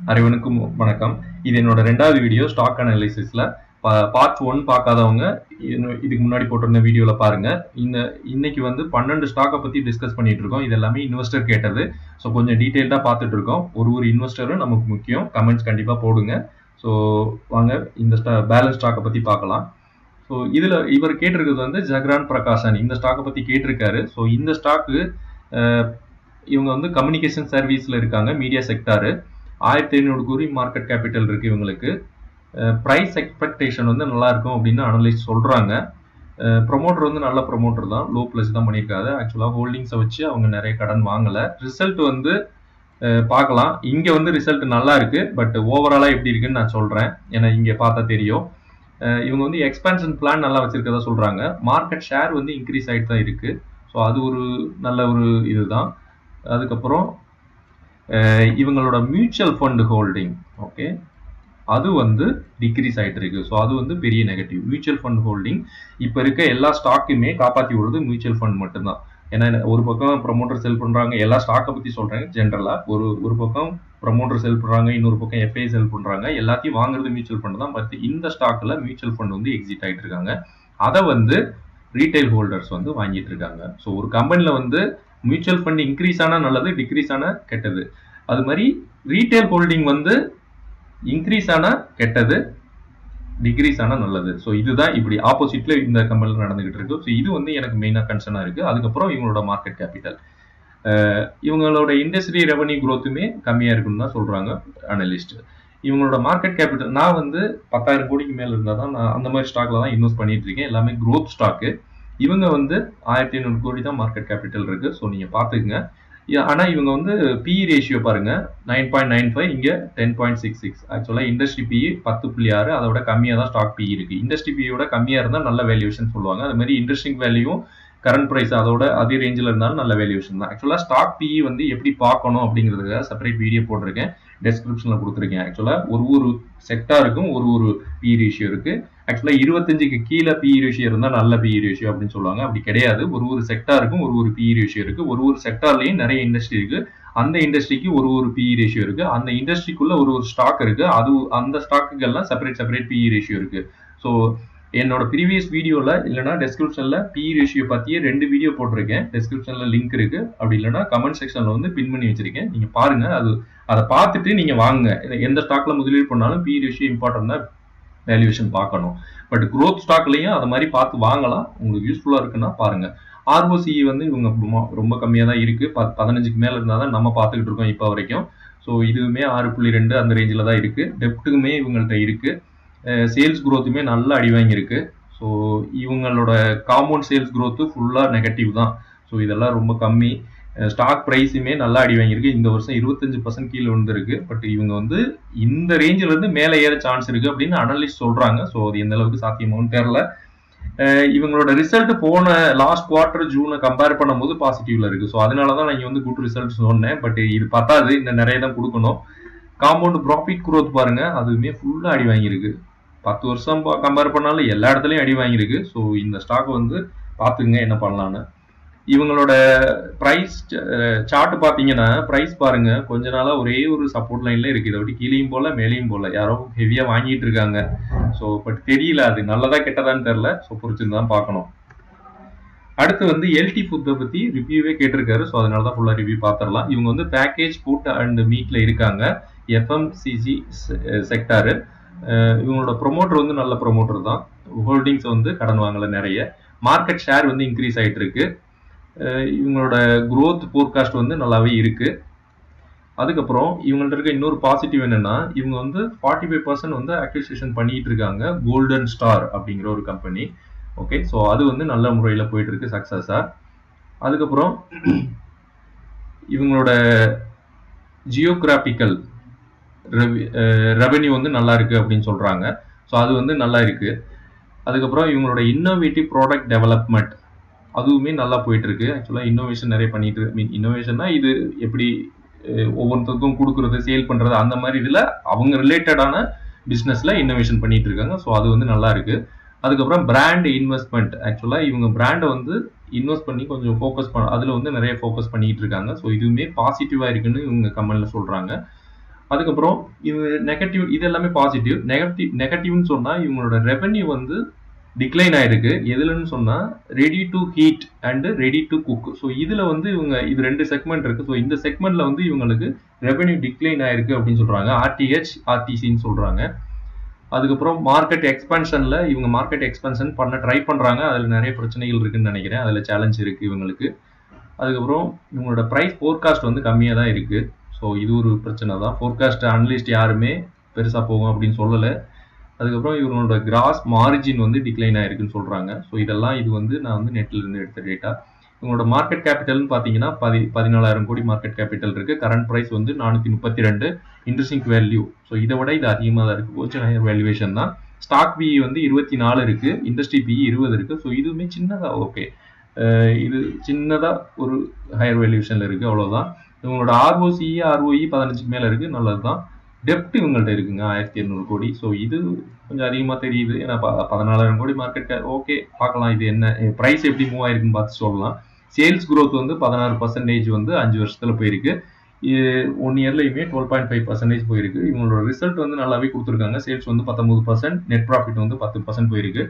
அனைவருக்கும் வணக்கம். இது என்னோட 2வது வீடியோ ஸ்டாக் அனாலிசிஸ்ல. பார்ட் 1 பார்க்காதவங்க இதுக்கு முன்னாடி போட்டிருந்த வீடியோல பாருங்க. இன்னைக்கு வந்து 12 ஸ்டாக்கை பத்தி டிஸ்கஸ் பண்ணிட்டு இருக்கோம். இது எல்லாமே இன்வெஸ்டர் கேட்டது. ஸோ கொஞ்சம் டீட்டெயில்டா பார்த்துட்டு இருக்கோம். ஒரு இன்வெஸ்டரும் நமக்கு முக்கியம். கமெண்ட்ஸ் கண்டிப்பா போடுங்க. ஸோ வாங்க இந்த பேலன்ஸ் ஸ்டாக்கை பத்தி பார்க்கலாம். ஸோ இதுல இவர் கேட்டிருக்கிறது வந்து ஜக்ரான் பிரகாசன் இந்த ஸ்டாக்கை பத்தி கேட்டிருக்காரு. ஸோ இந்த ஸ்டாக்கு இவங்க வந்து கம்யூனிகேஷன் சர்வீஸ்ல இருக்காங்க, மீடியா செக்டாரு. 1500 கோடி மார்க்கெட் கேபிட்டல் இருக்கு இவங்களுக்கு. ப்ரைஸ் எக்ஸ்பெக்டேஷன் வந்து நல்லா இருக்கும் அப்படின்னு அனலிஸ்ட் சொல்றாங்க. ப்ரொமோட்டர் வந்து நல்ல ப்ரொமோட்டர் தான், லோ பிளஸ் தான் பண்ணியிருக்காரு. ஆக்சுவலாக ஹோல்டிங்ஸை வச்சு அவங்க நிறைய கடன் வாங்கலை. ரிசல்ட் வந்து பார்க்கலாம். இங்கே வந்து ரிசல்ட் நல்லா இருக்கு, பட் ஓவராலாக எப்படி இருக்குன்னு நான் சொல்கிறேன், ஏன்னா இங்கே பார்த்தா தெரியும். இவங்க வந்து எக்ஸ்பான்ஷன் பிளான் நல்லா வச்சிருக்கதா சொல்கிறாங்க. மார்க்கெட் ஷேர் வந்து இன்க்ரீஸ் ஆகிட்டு தான் இருக்குது. ஸோ அது ஒரு நல்ல ஒரு இதுதான். அதுக்கப்புறம் இவங்களோட மியூச்சுவல் ஃபண்ட் ஹோல்டிங் ஓகே அது வந்து டிக்ரீஸ் ஆகிட்டு இருக்கு. ஸோ அது வந்து பெரிய நெகட்டிவ். மியூச்சுவல் ஃபண்ட் ஹோல்டிங் இப்போ இருக்க எல்லா ஸ்டாக்குமே காப்பாற்றி விடுறது மியூச்சுவல் ஃபண்ட் மட்டும்தான். ஏன்னா ஒரு பக்கம் ப்ரமோட்டர் செல் பண்ணுறாங்க, எல்லா ஸ்டாக்கை பற்றி சொல்கிறாங்க ஜென்ரலாக. ஒரு பக்கம் ப்ரமோட்டர் செல் பண்ணுறாங்க, இன்னொரு பக்கம் எஃப்ஐ செல் பண்ணுறாங்க. எல்லாத்தையும் வாங்குறது மியூச்சுவல் ஃபண்ட் தான். பட் இந்த ஸ்டாக்கில் மியூச்சுவல் ஃபண்ட் வந்து எக்ஸிட் ஆகிட்டு இருக்காங்க. அதை வந்து ரீட்டைல் ஹோல்டர்ஸ் வந்து வாங்கிட்டு இருக்காங்க. ஸோ ஒரு கம்பெனியில் வந்து மியூச்சுவல் ஃபண்ட் இன்க்ரீஸ் ஆனால் நல்லது, டிக்ரீஸ் ஆனால் கெட்டது. அது மாதிரி ரீட்டைல் ஹோல்டிங் வந்து இன்க்ரீஸ் ஆனால் கெட்டது, டிக்ரீஸ் ஆனால் நல்லது. ஸோ இதுதான் இப்படி ஆப்போசிட்ல இந்த கம்பெனியில் நடந்துகிட்டு இருக்கு. ஸோ இது வந்து எனக்கு மெயினாக கன்சர்னாக இருக்கு. அதுக்கப்புறம் இவங்களோட மார்க்கெட் கேபிட்டல், இவங்களோட இண்டஸ்ட்ரி ரெவன்யூ க்ரோத்துமே கம்மியாக இருக்குன்னு தான் சொல்றாங்க அனலிஸ்ட். இவங்களோட மார்க்கெட் கேபிட்டல் நான் வந்து 10,000 கோடிக்கு மேலே இருந்தால் தான் நான் அந்த மாதிரி ஸ்டாக்ல தான் இன்வெஸ்ட் பண்ணிட்டு இருக்கேன். எல்லாமே க்ரோத் ஸ்டாக்கு. இவங்க வந்து 1500 கோடி தான் மார்க்கெட் கேபிட்டல் இருக்கு. ஸோ நீங்க பாத்துக்குங்க. ஆனா இவங்க வந்து பிஇ ரேஷியோ பாருங்க 9.95, இங்க 10.66. ஆக்சுவலா இண்டஸ்ட்ரி பிஇ 10.6, அதோட கம்மியா தான் ஸ்டாக் பிஇ இருக்கு. இண்டஸ்ட்ரி பிஇயோட கம்மியா இருந்தா நல்ல வேல்யூஷன் சொல்லுவாங்க. அது மாதிரி இன்ட்ரெஸ்டிங் வேல்யூ கரண்ட் பிரைஸ் அதோட அதே ரேஞ்சில் இருந்தாலும் நல்ல வேல்யூஷன் தான். ஆக்சுவலா ஸ்டாக் பிஇ வந்து எப்படி பார்க்கணும் அப்படிங்கிறதுக்காக செப்பரேட் வீடியோ போட்டிருக்கேன், டெஸ்கிரிப்ஷன்ல கொடுத்துருக்கேன். ஆக்சுவலா ஒரு செக்டாருக்கும் ஒரு பிஇ ரேஷியோ இருக்கு. ஆக்சுவலா 25க்கு கீழே பிஇ ரேஷியோ இருந்தால் நல்ல பிஇ ரேஷியோ அப்படின்னு சொல்லுவாங்க. அப்படி கிடையாது. ஒரு செக்டாருக்கும் ஒரு பிஇ ரேஷியோ இருக்கு. ஒரு செக்டார்லயும் நிறைய இண்டஸ்ட்ரி இருக்கு. அந்த இண்டஸ்ட்ரிக்கு ஒரு பிஇ ரேஷியோ இருக்கு. அந்த இண்டஸ்ட்ரிக்குள்ள ஒரு ஸ்டாக் இருக்கு. அது அந்த ஸ்டாக்குகள்லாம் செப்பரேட் பிஇ ரேஷியோ இருக்கு. ஸோ என்னோட ப்ரீவியஸ் வீடியோல இல்லைன்னா டெஸ்கிரிப்ஷன்ல பிஇ ரேஷியோ பத்தியே 2 வீடியோ போட்டிருக்கேன். டெஸ்கிரிப்ஷன்ல லிங்க் இருக்கு. அப்படி இல்லைன்னா கமெண்ட் செக்ஷன்ல வந்து பின் பண்ணி வச்சிருக்கேன். நீங்க பாருங்க. அதை பார்த்துட்டு நீங்க வாங்குங்க. எந்த ஸ்டாக்ல முதலீடு பண்ணாலும் பிஇ ரேஷியோ இம்பார்ட்டன்ட் தான், வேல்யூவேஷன் பார்க்கணும். பட் க்ரோத் ஸ்டாக்லையும் அதை மாதிரி பார்த்து வாங்கலாம். உங்களுக்கு யூஸ்ஃபுல்லா இருக்குன்னா பாருங்க. ஆர்ஓசி வந்து இவங்க ரொம்ப கம்மியாக தான் இருக்கு. 15க்கு மேல இருந்தால் தான் நம்ம பார்த்துக்கிட்டு இருக்கோம் இப்போ வரைக்கும். ஸோ இதுவுமே 6.2 அந்த ரேஞ்சில் தான் இருக்கு. டெப்ட்டுக்குமே இவங்கள்ட்ட இருக்கு. சேல்ஸ் க்ரோத்துமே நல்லா அடி வாங்கியிருக்கு. ஸோ இவங்களோட காம்பவுண்ட் சேல்ஸ் க்ரோத்து ஃபுல்லாக நெகட்டிவ் தான். ஸோ இதெல்லாம் ரொம்ப கம்மி. ஸ்டாக் ப்ரைஸுமே நல்லா அடி வாங்கியிருக்கு. இந்த வருஷம் 25% கீழே விழுந்திருக்கு. பட் இவங்க வந்து இந்த ரேஞ்சில் இருந்து மேலே ஏற சான்ஸ் இருக்கு அப்படின்னு அனலிஸ்ட் சொல்றாங்க. ஸோ அது எந்த அளவுக்கு சாத்தியமாகும் தெரியல. இவங்களோட ரிசல்ட் போன லாஸ்ட் குவார்டர் ஜூனை கம்பேர் பண்ணும்போது பாசிட்டிவ்ல இருக்கு. ஸோ அதனாலதான் நான் இங்க வந்து குட் ரிசல்ட் சொன்னேன். பட் இது பத்தாது, இன்னும் நிறைய தான் கொடுக்கணும். காம்பவுண்ட் ப்ராஃபிட் குரோத் பாருங்க, அதுவுமே ஃபுல்லா அடி வாங்கியிருக்கு. 10 வருஷம் கம்பேர் பண்ணாலும் எல்லா இடத்துலயும் அடி வாங்கியிருக்கு. ஸோ இந்த ஸ்டாக் வந்து பாத்துங்க என்ன பண்ணலான்னு. இவங்களோட பிரைஸ் சார்ட் பாத்தீங்கன்னா, பிரைஸ் பாருங்க கொஞ்ச நாளா ஒரே ஒரு சப்போர்ட் லைன்ல இருக்கு. இதை விட்டு கீழேயும் போல மேலேயும் போல, யாரோ ஹெவியா வாங்கிட்டு இருக்காங்க. ஸோ பட் தெரியல அது நல்லதா கெட்டதான்னு தெரியல. ஸோ பொறுத்திருந்தான் பார்க்கணும். அடுத்து வந்து எல்டி ஃபுட்டை பத்தி ரிவ்யூவே கேட்டிருக்காரு. ஸோ அதனால தான் ஃபுல்லா ரிவ்யூ பார்த்துடலாம். இவங்க வந்து பேக்கேஜ் ஃபுட் அண்ட் மீட்ல இருக்காங்க, எஃப்எம்சிஜி செக்டாரு. இவங்களோட ப்ரொமோட்டர் வந்து நல்ல ப்ரொமோட்டர் தான். ஹோல்டிங்ஸ் வந்து கடன் வாங்கல நிறைய. மார்க்கெட் ஷேர் வந்து இன்க்ரீஸ் ஆயிட்டு இருக்கு. இவங்களோட க்ரோத் போர்காஸ்ட் வந்து நல்லாவே இருக்கு. அதுக்கப்புறம் இவங்கள்ட்ட இருக்க இன்னொரு பாசிட்டிவ் என்னன்னா, இவங்க வந்து 45% வந்து அக்விசிஷன் பண்ணிட்டு இருக்காங்க கோல்டன் ஸ்டார் அப்படிங்கிற ஒரு கம்பெனி. ஓகே, ஸோ அது வந்து நல்ல முறையில் போயிட்டு இருக்கு சக்சஸா. அதுக்கப்புறம் இவங்களோட ஜியோகிராபிக்கல் ரெவென்யூ வந்து நல்லா இருக்கு அப்படின்னு சொல்றாங்க. ஸோ அது வந்து நல்லா இருக்கு. அதுக்கப்புறம் இவங்களோட இன்னோவேட்டிவ் ப்ராடக்ட் டெவலப்மெண்ட் அதுவுமே நல்லா போயிட்டு இருக்கு. ஆக்சுவலா இன்னோவேஷன் நிறைய பண்ணிட்டு, இன்னோவேஷன்னா இது எப்படி ஒவ்வொருத்தருக்கும் கொடுக்கறது, சேல் பண்றது, அந்த மாதிரி இதுல அவங்க ரிலேட்டடான பிசினஸ்ல இன்னோவேஷன் பண்ணிட்டு இருக்காங்க. ஸோ அது வந்து நல்லா இருக்கு. அதுக்கப்புறம் பிராண்ட் இன்வெஸ்ட்மெண்ட், ஆக்சுவலா இவங்க பிராண்டை வந்து இன்வெஸ்ட் பண்ணி கொஞ்சம் ஃபோக்கஸ் அதுல வந்து நிறைய ஃபோக்கஸ் பண்ணிட்டு இருக்காங்க. ஸோ இதுவுமே பாசிட்டிவா இருக்குன்னு இவங்க கமெண்ட்ல சொல்றாங்க. அதுக்கப்புறம் இது நெகட்டிவ், இது எல்லாமே பாசிட்டிவ். நெகட்டிவ்னு சொன்னா இவங்களோட ரெவென்யூ வந்து டிக்ளைன் ஆயிருக்கு. எதுலன்னு சொன்னா ready to heat and ready to cook. So இதுல வந்து இவங்க இது 2 செக்மெண்ட் இருக்கு. ஸோ இந்த செக்மெண்ட்ல வந்து இவங்களுக்கு ரெவென்யூ டிக்ளைன் ஆயிருக்கு அப்படின்னு சொல்றாங்க. ஆர்டிஹெச் ஆர்டிசின்னு சொல்றாங்க. அதுக்கப்புறம் மார்க்கெட் எக்ஸ்பென்ஷன்ல இவங்க மார்க்கெட் எக்ஸ்பென்ஷன் பண்ண ட்ரை பண்றாங்க. அதுல நிறைய பிரச்சனைகள் இருக்குன்னு நினைக்கிறேன். அதுல சேலஞ்ச் இருக்கு இவங்களுக்கு. அதுக்கப்புறம் இவங்களோட ப்ரைஸ் ஃபோர்காஸ்ட் வந்து கம்மியாக தான் இருக்கு. ஸோ இது ஒரு பிரச்சனை தான். ஃபோர்காஸ்ட் அனலிஸ்ட் யாருமே பெருசாக போகும் அப்படின்னு சொல்லலை. அதுக்கப்புறம் இவங்களோட கிராஸ் மார்ஜின் வந்து டிக்ளைன் ஆயிருக்குன்னு சொல்றாங்க. ஸோ இதெல்லாம் இது வந்து நான் வந்து நெட்ல இருந்து எடுத்த டேட்டா. இவங்களோட மார்க்கெட் கேபிட்டல்னு பார்த்தீங்கன்னா 14,000 கோடி மார்க்கெட் கேபிட்டல் இருக்கு. கரண்ட் ப்ரைஸ் வந்து 432. இன்ட்ரெஸ்டிங் வேல்யூ ஸோ இதை விட இது அதிகமாக தான் இருக்கு. கொஞ்சம் ஹையர் வேல்யூவேஷன் தான். ஸ்டாக் பிஇ வந்து 24 இருக்கு. இண்டஸ்ட்ரி பிஇ 20 இருக்கு. ஸோ இதுவுமே சின்னதாக ஓகே, இது சின்னதாக ஒரு ஹையர் வேல்யூஷனில் இருக்குது, அவ்வளோதான். இவங்களோட ஆர்ஓசி ஆர்ஓஇ 15க்கு மேலே இருக்குது, நல்லது தான். டெப்ட் இவங்கள்ட்ட இருக்குங்க 1,200 கோடி. ஸோ இது கொஞ்சம் அதிகமாக தெரியுது. ஏன்னா 14,000 கோடி மார்க்கெட் ஓகே, பார்க்கலாம் இது என்ன ப்ரைஸ் எப்படி மூவ் ஆயிருக்குன்னு பார்த்து சொல்லலாம். சேல்ஸ் க்ரோத் வந்து 16% வந்து 5 வருஷத்தில் போயிருக்கு. 1 இயர்லையுமே 12.5% போயிருக்கு. இவங்களோட ரிசல்ட் வந்து நல்லாவே கொடுத்துருக்காங்க. சேல்ஸ் வந்து 19%, நெட் ப்ராஃபிட் வந்து 10% போயிருக்கு.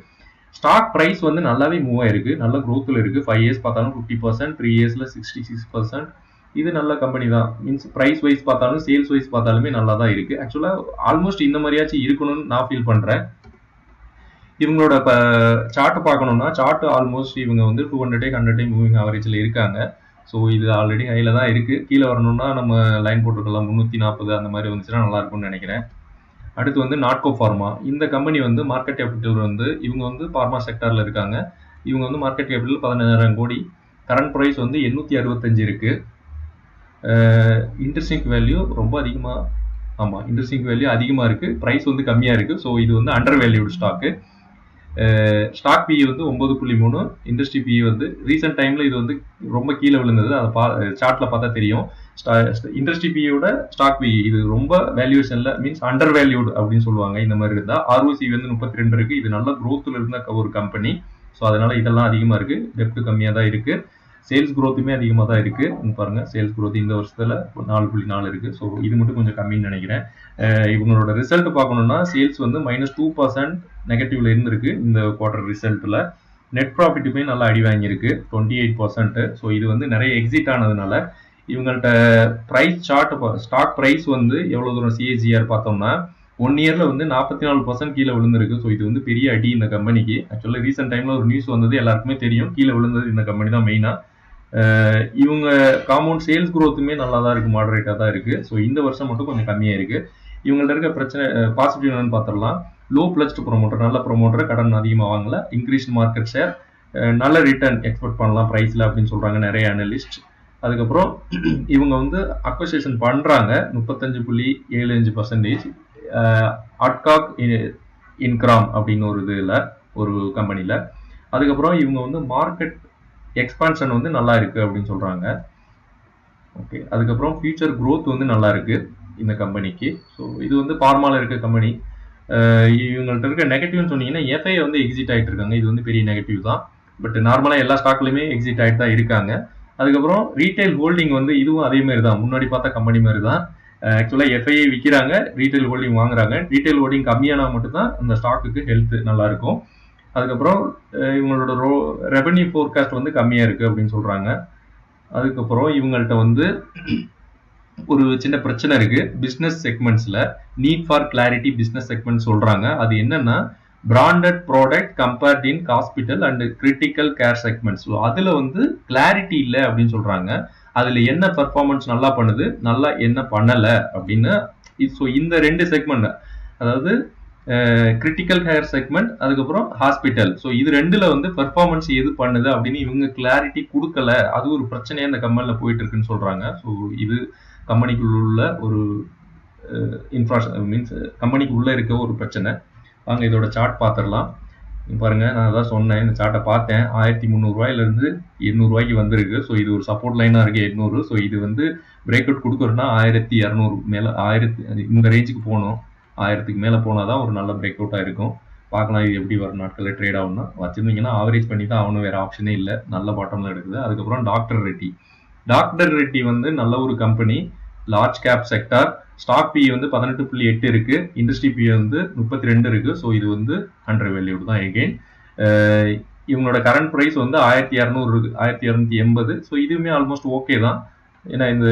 ஸ்டாக் பிரைஸ் வந்து நல்லாவே மூவ் ஆயிருக்கு, நல்ல க்ரோத்தில் இருக்கு. 5 இயர்ஸ் பார்த்தாலும் 50%, 3 இயர்ஸ்ல 66%. இது நல்ல கம்பெனி தான். மீன்ஸ் பிரைஸ் வைஸ் பார்த்தாலும் சேல்ஸ் வைஸ் பார்த்தாலுமே நல்லா தான் இருக்கு. ஆக்சுவலா ஆல்மோஸ்ட் இந்த மாதிரியாச்சும் இருக்கணும்னு நான் ஃபீல் பண்றேன். இவங்களோட சார்ட் பார்க்கணும்னா சார்ட் ஆல்மோஸ்ட் இவங்க வந்து 200 100 மூவிங் ஆவரேஜ்ல இருக்காங்க. ஸோ இது ஆல்ரெடி ஹைல தான் இருக்கு. கீழே வரணும்னா நம்ம லைன் போட்டுக்கலாம். 340 அந்த மாதிரி வந்துச்சுன்னா நல்லா இருக்கும்னு நினைக்கிறேன். அடுத்து வந்து நாட்கோ ஃபார்மா. இந்த கம்பெனி வந்து மார்க்கெட் கேபிட்டல் வந்து இவங்க வந்து ஃபார்மா செக்டர்ல இருக்காங்க. இவங்க வந்து மார்க்கெட் கேபிட்டல் 15,000 கோடி. கரண்ட் ப்ரைஸ் வந்து 865 இருக்கு. இன்ட்ரெஸ்டிங் வேல்யூ ரொம்ப அதிகமா, ஆமா இன்ட்ரெஸ்டிங் வேல்யூ அதிகமா இருக்கு, பிரைஸ் வந்து கம்மியா இருக்கு. ஸோ இது வந்து undervalued stock. Stock PE வந்து 9.3, இண்டஸ்ட்ரி பிஇ வந்து ரீசெண்ட் டைம்ல இது வந்து ரொம்ப கீழே விழுந்தது. அதை சார்ட்ல பார்த்தா தெரியும். இண்டஸ்ட்ரி பிஇயோட ஸ்டாக் பிஇ இது ரொம்ப வேல்யூஷன்ல மீன்ஸ் அண்டர் வேல்யூடு அப்படின்னு சொல்லுவாங்க. இந்த மாதிரி இருந்தா ஆர்ஓசி வந்து 32 இருக்கு. இது நல்ல க்ரோத்ல இருந்த ஒரு கம்பெனி. ஸோ அதனால இதெல்லாம் அதிகமா இருக்கு. டெப்ட் கம்மியா தான் இருக்கு. சேல்ஸ் க்ரோத்துமே அதிகமாக தான் இருக்கு. பாருங்க சேல்ஸ் க்ரோத் இந்த வருஷத்துல 4.4 இருக்கு. ஸோ இது மட்டும் கொஞ்சம் கம்மின்னு நினைக்கிறேன். இவங்களோட ரிசல்ட் பார்க்கணும்னா சேல்ஸ் வந்து -2% நெகட்டிவ்ல இருந்திருக்கு இந்த குவார்டர் ரிசல்ட்ல. நெட் ப்ராஃபிட்டுமே நல்லா அடி வாங்கியிருக்கு 28%. ஸோ இது வந்து நிறைய எக்ஸிட் ஆனதுனால இவங்கள்ட்ட ப்ரைஸ் சார்ட் ஸ்டாக் ப்ரைஸ் வந்து எவ்வளவு தூரம் சிஏஜிஆர் பார்த்தோம்னா 1 இயர்ல வந்து 44% கீழே விழுந்திருக்கு. ஸோ இது வந்து பெரிய அடி இந்த கம்பெனிக்கு. ஆக்சுவலாக ரீசெண்ட் டைம்ல ஒரு நியூஸ் வந்தது, எல்லாருக்குமே தெரியும். கீழே விழுந்தது இந்த கம்பெனி தான் மெயினா. இவங்க காம்பவுண்ட் சேல்ஸ் க்ரோத்துமே நல்லா தான் இருக்கு, மாடரேட்டா தான் இருக்கு. ஸோ இந்த வருஷம் மட்டும் கொஞ்சம் கம்மியா இருக்கு. இவங்கள்ட்ட இருக்க பிரச்சனை பாசிட்டிவ் என்னன்னு பார்த்துடலாம். லோ பிளஸ்ட் ப்ரொமோட்டர், நல்ல ப்ரொமோட்டர், கடன் அதிகமாக வாங்கல, இன்க்ரீஸ் மார்க்கெட் ஷேர், நல்ல ரிட்டர்ன் எக்ஸ்பெக்ட் பண்ணலாம் ப்ரைஸ்ல அப்படின்னு சொல்றாங்க நிறைய அனலிஸ்ட். அதுக்கப்புறம் இவங்க வந்து அக்வசிஷன் பண்றாங்க 35.75%. அட்காக் இன்கிராம் அப்படின்னு ஒரு இதுல ஒரு கம்பெனில. அதுக்கப்புறம் இவங்க வந்து மார்க்கெட் எக்ஸ்பான்ஷன் வந்து நல்லா இருக்கு அப்படின்னு சொல்றாங்க. ஓகே, அதுக்கப்புறம் ஃபியூச்சர் க்ரோத் வந்து நல்லா இருக்கு இந்த கம்பெனிக்கு. ஸோ இது வந்து பார்மால இருக்க கம்பெனி. இவங்கள்ட்ட இருக்க நெகட்டிவ்னு சொன்னீங்கன்னா எஃப்ஐ வந்து எக்ஸிட் ஆகிட்டு இருக்காங்க. இது வந்து பெரிய நெகட்டிவ் தான். பட் நார்மலாக எல்லா ஸ்டாக்லையுமே எக்ஸிட் ஆகிட்டு தான் இருக்காங்க. அதுக்கப்புறம் ரீட்டைல் ஹோல்டிங் வந்து இதுவும் அதே மாதிரி தான், முன்னாடி பார்த்த கம்பெனி மாதிரி தான். ஆக்சுவலாக எஃப்ஐஐ விற்கிறாங்க, ரீட்டைல் ஹோல்டிங் வாங்குறாங்க. ரீட்டைல் ஹோல்டிங் கம்மியானா மட்டும்தான் அந்த ஸ்டாக்குக்கு ஹெல்த் நல்லா இருக்கும். அதுக்கப்புறம் இவங்களோட ரெவென்யூ ஃபோர்காஸ்ட் வந்து கம்மியா இருக்கு அப்படின்னு சொல்றாங்க. அதுக்கப்புறம் இவங்கள்ட்ட வந்து ஒரு சின்ன பிரச்சனை இருக்கு பிசினஸ் செக்மெண்ட்ஸ்ல. Need for clarity business segment சொல்றாங்க. அது என்னன்னா branded product compared in hospital and critical care segments. அதுல வந்து கிளாரிட்டி இல்லை அப்படின்னு சொல்றாங்க. அதுல என்ன பெர்ஃபார்மன்ஸ் நல்லா பண்ணுது, நல்லா என்ன பண்ணல அப்படின்னு. ஸோ இந்த 2 செக்மெண்ட், அதாவது கிரிட்டிக்கல் கேர் செக்மெண்ட், அதுக்கப்புறம் ஹாஸ்பிட்டல். ஸோ இது 2ல வந்து பெர்ஃபார்மன்ஸ் எது பண்ணுது அப்படின்னு இவங்க கிளாரிட்டி கொடுக்கல. அது ஒரு பிரச்சனையா இந்த கம்பெனில போயிட்டு இருக்குன்னு சொல்றாங்க. ஸோ இது கம்பெனிக்குள்ள உள்ள ஒரு மீன்ஸ் கம்பெனிக்கு உள்ள இருக்க ஒரு பிரச்சனை. வாங்க இதோட சார்ட் பார்த்துடலாம். பாருங்க, நான் அதான் சொன்னேன், இந்த சார்ட்டை பார்த்தேன். 1300 800 வந்திருக்கு. ஸோ இது ஒரு சப்போர்ட் லைனா இருக்கு 800. ஸோ இது வந்து பிரேக் அவுட் கொடுக்கணும்னா 1200 மேல 1000 இந்த ரேஞ்சுக்கு போகணும். 1000க்கு மேல போனாதான் ஒரு நல்ல பிரேக் அவுட்டா இருக்கும். பார்க்கலாம் இது எப்படி வரும் நாட்களில் ட்ரேட் ஆகும்னா. வச்சிருந்தீங்கன்னா ஆவரேஜ் பண்ணி தான் ஆகணும், வேற ஆப்ஷனே இல்லை. நல்ல பாட்டம்ல எடுக்குது. அதுக்கப்புறம் டாக்டர் ரெட்டி வந்து நல்ல ஒரு company. Large cap sector. Stock P வந்து 18.8 இருக்கு, இண்டஸ்ட்ரி பி வந்து 32 இருக்கு. ஸோ இது வந்து அண்டர் வேல்யூடு தான். எகெயின் இவங்களோட கரண்ட் ப்ரைஸ் வந்து 1200 இருக்கு, 1280. ஸோ இதுவுமே ஆல்மோஸ்ட் ஓகே தான். ஏன்னா இந்த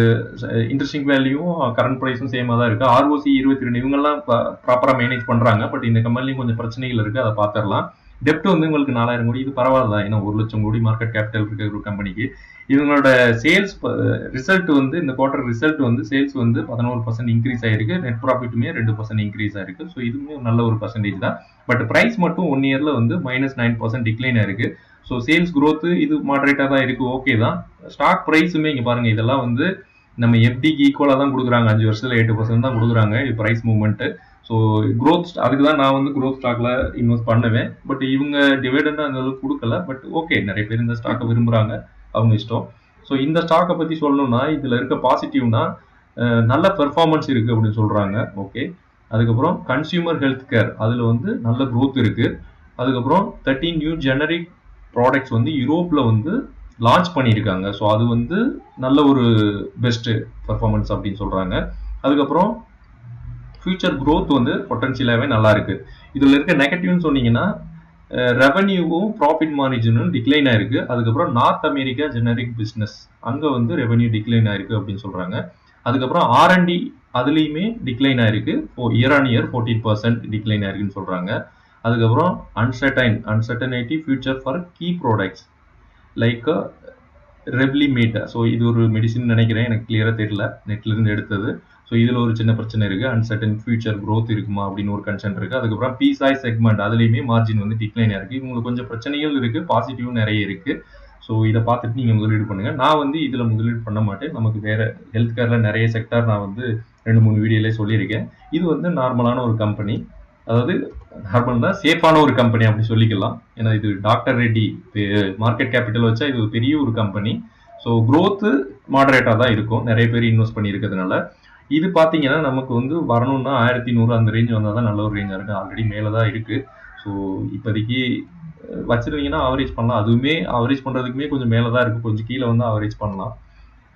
இன்ட்ரெஸ்டிங் வேல்யூவும் கரண்ட் ப்ரைஸும் சேமாக தான் இருக்கு. ஆர்ஓசி 22 இவங்கெல்லாம் ப்ராப்பராக மேனேஜ் பண்றாங்க. பட் இந்த கம்பெனிலையும் கொஞ்சம் பிரச்சனைகள் இருக்கு, அதை பார்த்துடலாம். டெப்ட் வந்து உங்களுக்கு 4000 கோடி, இது பரவாயில்ல தான். ஏன்னா 1 லட்சம் கோடி மார்க்கெட் கேபிட்டல் இருக்கிற ஒரு கம்பெனிக்கு. இவங்களோட சேல்ஸ் ரிசல்ட் வந்து இந்த குவார்டர் ரிசல்ட் வந்து சேல்ஸ் வந்து 11% இன்க்ரீஸ் ஆயிருக்கு, நெட் ப்ராஃபிட்டுமே 2% இன்க்ரீஸ் ஆயிருக்கு. ஸோ இதுவுமே நல்ல ஒரு பர்சன்டேஜ் தான். பட் பிரைஸ் மட்டும் 1 இயர்ல வந்து -9% டிக்ளைன் ஆயிருக்கு. ஸோ சேல்ஸ் growth இது மாடரேட்டாக தான் இருக்கு, ஓகே தான். ஸ்டாக் ப்ரைஸுமே இங்கே பாருங்க, இதெல்லாம் வந்து நம்ம எஃப்டிக்கு ஈக்குவலாக தான் கொடுக்குறாங்க. 5 வருஷத்துல 8% தான் கொடுக்குறாங்க இது ப்ரைஸ் மூவ்மெண்ட். ஸோ க்ரோத், அதுக்கு தான் நான் வந்து க்ரோத் ஸ்டாக்ல இன்வெஸ்ட் பண்ணுவேன். பட் இவங்க டிவிடெண்ட் அந்த அளவுக்கு கொடுக்கல. பட் ஓகே, நிறைய பேர் இந்த ஸ்டாக்கை விரும்புறாங்க, அவங்க இஷ்டம். ஸோ இந்த ஸ்டாக்கை பத்தி சொல்லணும்னா இதுல இருக்க பாசிட்டிவ்னா நல்ல பெர்ஃபார்மன்ஸ் இருக்கு அப்படின்னு சொல்றாங்க. ஓகே, அதுக்கப்புறம் கன்சியூமர் ஹெல்த் கேர், அதுல வந்து நல்ல growth இருக்கு. அதுக்கப்புறம் 13 நியூ ஜெனரிக் ப்ராடக்ட்ஸ் வந்து யூரோப்ல வந்து லான்ச் பண்ணியிருக்காங்க. ஸோ அது வந்து நல்ல ஒரு பெஸ்ட் பெர்ஃபார்மன்ஸ் அப்படின்னு சொல்றாங்க. அதுக்கப்புறம் ஃபியூச்சர் growth வந்து பொட்டன்ஷியலாகவே நல்லா இருக்கு. இதுல இருக்க நெகட்டிவ்னு சொன்னீங்கன்னா ரெவன்யூவும் ப்ராஃபிட் மார்ஜினும் டிக்ளைன் ஆயிருக்கு. அதுக்கப்புறம் நார்த் அமெரிக்கா ஜெனரிக் பிஸ்னஸ் அங்க வந்து ரெவன்யூ டிக்ளைன் ஆயிருக்கு அப்படின்னு சொல்றாங்க. அதுக்கப்புறம் ஆர்என்டி அதுலேயுமே டிக்ளைன் ஆயிருக்கு, இயர் ஆன் இயர் 14% டிக்ளைன் ஆயிருக்குன்னு சொல்றாங்க. அதுக்கப்புறம் uncertainty future for key products like Revlimid. So இது ஒரு மெடிசின் நினைக்கிறேன், எனக்கு கிளியராக தெரியல, நெட்ல இருந்து எடுத்தது. ஸோ இதில் ஒரு சின்ன பிரச்சனை இருக்கு, அன்சர்டன் ஃபியூச்சர் growth இருக்குமா அப்படின்னு ஒரு கன்சர்ன் இருக்கு. அதுக்கப்புறம் பிசாய் செக்மெண்ட் அதுலேயுமே மார்ஜின் வந்து டிக்ளைன் ஆயிருக்கு. இவங்களுக்கு கொஞ்சம் பிரச்சனைகள் இருக்கு, பாசிட்டிவும் நிறைய இருக்கு. ஸோ இதை பார்த்துட்டு நீங்கள் முதலீடு பண்ணுங்க. நான் வந்து இதில் முதலீடு பண்ண மாட்டேன். நமக்கு வேற ஹெல்த் கேரில் நிறைய செக்டார் நான் வந்து 2-3 வீடியோலே சொல்லியிருக்கேன். இது வந்து நார்மலான ஒரு கம்பெனி, அதாவது நார்மல் தான், சேஃபான ஒரு கம்பெனி அப்படி சொல்லிக்கலாம். ஏன்னா இது டாக்டர் ரெட்டி மார்க்கெட் கேபிட்டல் வச்சா இது ஒரு பெரிய ஒரு கம்பெனி. ஸோ growth மாடரேட்டாக தான் இருக்கும், நிறைய பேர் இன்வெஸ்ட் பண்ணி இருக்கிறதுனால. இது பார்த்தீங்கன்னா நமக்கு வந்து வரணும்னா 1100 அந்த ரேஞ்ச் வந்தால் தான் நல்ல ஒரு ரேஞ்சாக இருக்கு. ஆல்ரெடி மேலே தான் இருக்கு. ஸோ இப்போதைக்கு வச்சிருந்தீங்கன்னா ஆவரேஜ் பண்ணலாம். அதுவுமே ஆவரேஜ் பண்ணுறதுக்குமே கொஞ்சம் மேலே தான் இருக்குது, கொஞ்சம் கீழே வந்து ஆவரேஜ் பண்ணலாம்.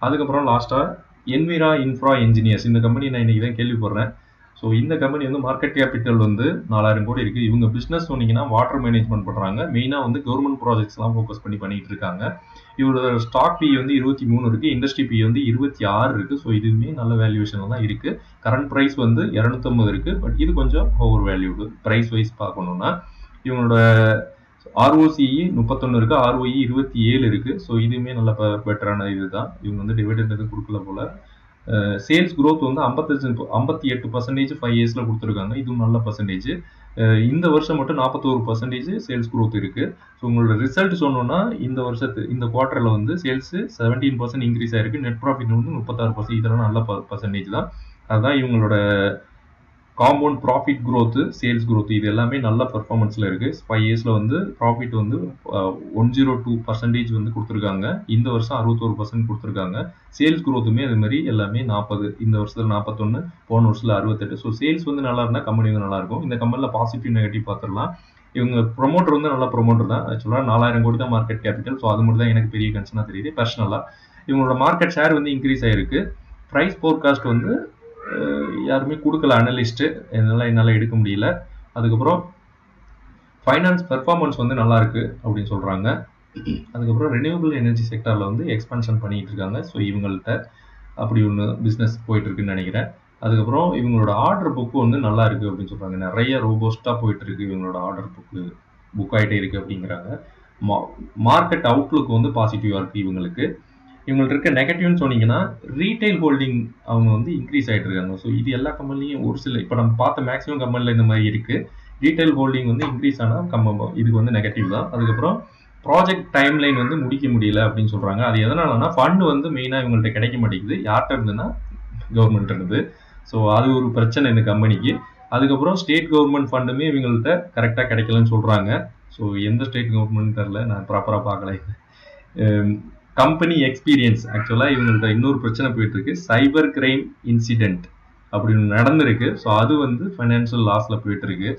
அதுக்கப்புறம் லாஸ்ட்டாக என்விரா இன்ஃப்ரா என்ஜினியர்ஸ், இந்த கம்பெனி நான் இன்னைக்கு தான் கேள்விப்படுறேன். ஸோ இந்த கம்பெனி வந்து மார்க்கெட் கேபிட்டல் வந்து 4000 கோடி இருக்குது. இவங்க பிஸ்னஸ் சொன்னீங்கன்னா வாட்டர் மேனேஜ்மெண்ட் பண்ணுறாங்க. மெயினாக வந்து கவர்மெண்ட் ப்ராஜெக்ட்ஸ்லாம் ஃபோக்கஸ் பண்ணிட்டு இருக்காங்க. இவரோட ஸ்டாக் பி வந்து 23 இருக்கு, இண்டஸ்ட்ரி பி வந்து 26 இருக்கு. ஸோ இதுவுமே நல்ல வேல்யூவேஷன்ல தான் இருக்கு. கரண்ட் ப்ரைஸ் வந்து 250 இருக்கு. பட் இது கொஞ்சம் ஓவர் வேல்யூடு ப்ரைஸ் வைஸ் பார்க்கணும்னா. இவங்களோட ஆர்ஓசிஇ 31 இருக்கு, ஆர்ஓஇ 27 இருக்கு. ஸோ இதுவுமே நல்ல பெட்டரான இதுதான். இவங்க வந்து டிவிடெண்ட் எதுவும் கொடுக்கல போல. சேல்ஸ் growth வந்து 58% 5 இயர்ஸ்ல கொடுத்துருக்காங்க, இதுவும் நல்ல பர்சன்டேஜ். இந்த வருஷம் மட்டும் 41% சேல்ஸ் growth இருக்கு. ஸோ உங்களோட ரிசல்ட் சொன்னோம்னா இந்த குவார்டர்ல வந்து சேல்ஸ் 17% இன்க்ரீஸ் ஆயிருக்கு, நெட் ப்ராஃபிட் வந்து 36%. இதெல்லாம் நல்ல பர்சன்டேஜ் தான். அதுதான் இவங்களோட compound profit growth, sales growth இது எல்லாமே நல்ல பெர்ஃபார்மன்ஸ்ல இருக்கு. 5 இயர்ஸ்ல வந்து ப்ராஃபிட் வந்து 102% வந்து கொடுத்துருக்காங்க. இந்த வருஷம் 61% கொடுத்துருக்காங்க. சேல்ஸ் growthமே அதே மாதிரி எல்லாமே 40, இந்த வருஷத்துல 41, போன வருஷத்துல 68. ஸோ சேல்ஸ் வந்து நல்லா இருந்தால் கம்பெனி வந்து நல்லா இருக்கும். இந்த கம்பெனில பாசிட்டிவ் நெகட்டிவ் பார்த்துடலாம். இவங்க ப்ரொமோட்டர் வந்து நல்ல ப்ரொமோட்டர் தான். ஆக்சுவலாக 4000 கோடி தான் மார்க்கெட் கேபிட்டல். ஸோ அது மட்டும் தான் எனக்கு பெரிய கன்சர்னாக தெரியுது பர்சனலாக. இவங்களோட மார்க்கெட் ஷேர் வந்து இன்க்ரீஸ் ஆயிருக்கு. ப்ரைஸ் ஃபோர்காஸ்ட் வந்து யாருமே கொடுக்கல அனலிஸ்ட்டு, என்னால் எடுக்க முடியல. அதுக்கப்புறம் ஃபைனான்ஸ் பெர்ஃபார்மன்ஸ் வந்து நல்லா இருக்கு அப்படின்னு சொல்கிறாங்க. அதுக்கப்புறம் ரெனியூவபிள் எனர்ஜி செக்டாரில் வந்து எக்ஸ்பென்ஷன் பண்ணிட்டு இருக்காங்க. ஸோ இவங்கள்ட்ட அப்படி ஒன்று பிஸ்னஸ் போயிட்டு இருக்குன்னு நினைக்கிறேன். அதுக்கப்புறம் இவங்களோட ஆர்டர் புக்கு வந்து நல்லா இருக்கு அப்படின்னு சொல்கிறாங்க. நிறைய ரோபோஸ்ட்டாக போயிட்டு இருக்கு இவங்களோட ஆர்டர் புக் ஆகிட்டே இருக்கு அப்படிங்கிறாங்க. மார்க்கெட் அவுட்லுக் வந்து பாசிட்டிவாக இருக்கு இவங்களுக்கு. இவங்கள்ட்ட இருக்க நெகட்டிவ்னு சொன்னீங்கன்னா ரீட்டைல் ஹோல்டிங் அவங்க வந்து இன்க்ரீஸ் ஆகிட்டு இருக்காங்க. ஸோ இது எல்லா கம்பெனிலையும் ஒரு சில, இப்போ நம்ம பார்த்த மேக்ஸிமம் கம்பெனியில் இந்த மாதிரி இருக்கு. ரீட்டைல் ஹோல்டிங் வந்து இன்க்ரீஸ் ஆனால் இதுக்கு வந்து நெகட்டிவ் தான். அதுக்கப்புறம் ப்ராஜெக்ட் டைம் லைன் வந்து முடிக்க முடியல அப்படின்னு சொல்றாங்க. அது எதனாலனா ஃபண்ட் வந்து மெயினாக இவங்கள்ட்ட கிடைக்க மாட்டேங்குது. யார்கிட்ட இருந்துன்னா கவர்மெண்ட் இருந்து. ஸோ அது ஒரு பிரச்சனை இந்த கம்பெனிக்கு. அதுக்கப்புறம் ஸ்டேட் கவர்மெண்ட் ஃபண்டுமே இவங்கள்ட்ட கரெக்டாக கிடைக்கலன்னு சொல்றாங்க. ஸோ எந்த ஸ்டேட் கவர்மெண்ட் தெரில, நான் ப்ராப்பராக பார்க்கல. கம்பெனி எக்ஸ்பீரியன்ஸ், ஆக்சுவலாக இவங்கள்ட்ட இன்னொரு பிரச்சனை போயிட்டு இருக்கு, சைபர் கிரைம் இன்சிடென்ட் அப்படின்னு நடந்திருக்கு. ஸோ அது வந்து ஃபைனான்சியல் லாஸில் போயிட்டு இருக்கு.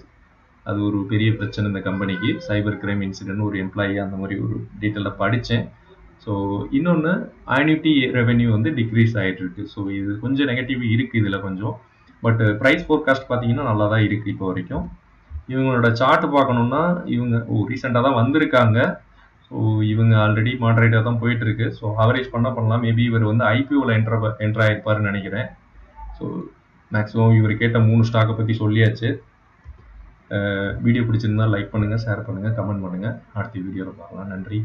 அது ஒரு பெரிய பிரச்சனை இந்த கம்பெனிக்கு. சைபர் கிரைம் இன்சிடென்ட், ஒரு எம்ப்ளாயி அந்த மாதிரி ஒரு டீட்டெயிலில் படித்தேன். ஸோ இன்னொன்று ஆன்யூட்டி ரெவென்யூ வந்து டிக்ரீஸ் ஆகிட்டு இருக்கு. ஸோ இது கொஞ்சம் நெகட்டிவ் இருக்குது இதில் கொஞ்சம். பட் ப்ரைஸ் ஃபோர்காஸ்ட் பார்த்தீங்கன்னா நல்லா தான் இருக்குது இப்போ வரைக்கும். இவங்களோட சார்ட் பார்க்கணுன்னா இவங்க ரீசெண்டாக தான் வந்திருக்காங்க. ஸோ இவங்க ஆல்ரெடி மாடரேட்டாக தான் போயிட்டு இருக்கு. ஸோ அவரேஜ் பண்ணலாம். மேபி இவர் வந்து ஐபிஓவில் என்டர் ஆயிருப்பாருன்னு நினைக்கிறேன். ஸோ மேக்ஸிமம் இவர் கேட்ட 3 ஸ்டாக்கை பற்றி சொல்லியாச்சு. வீடியோ பிடிச்சிருந்தா லைக் பண்ணுங்கள், ஷேர் பண்ணுங்கள், கமெண்ட் பண்ணுங்கள். அடுத்த வீடியோவில் பார்க்கலாம். நன்றி.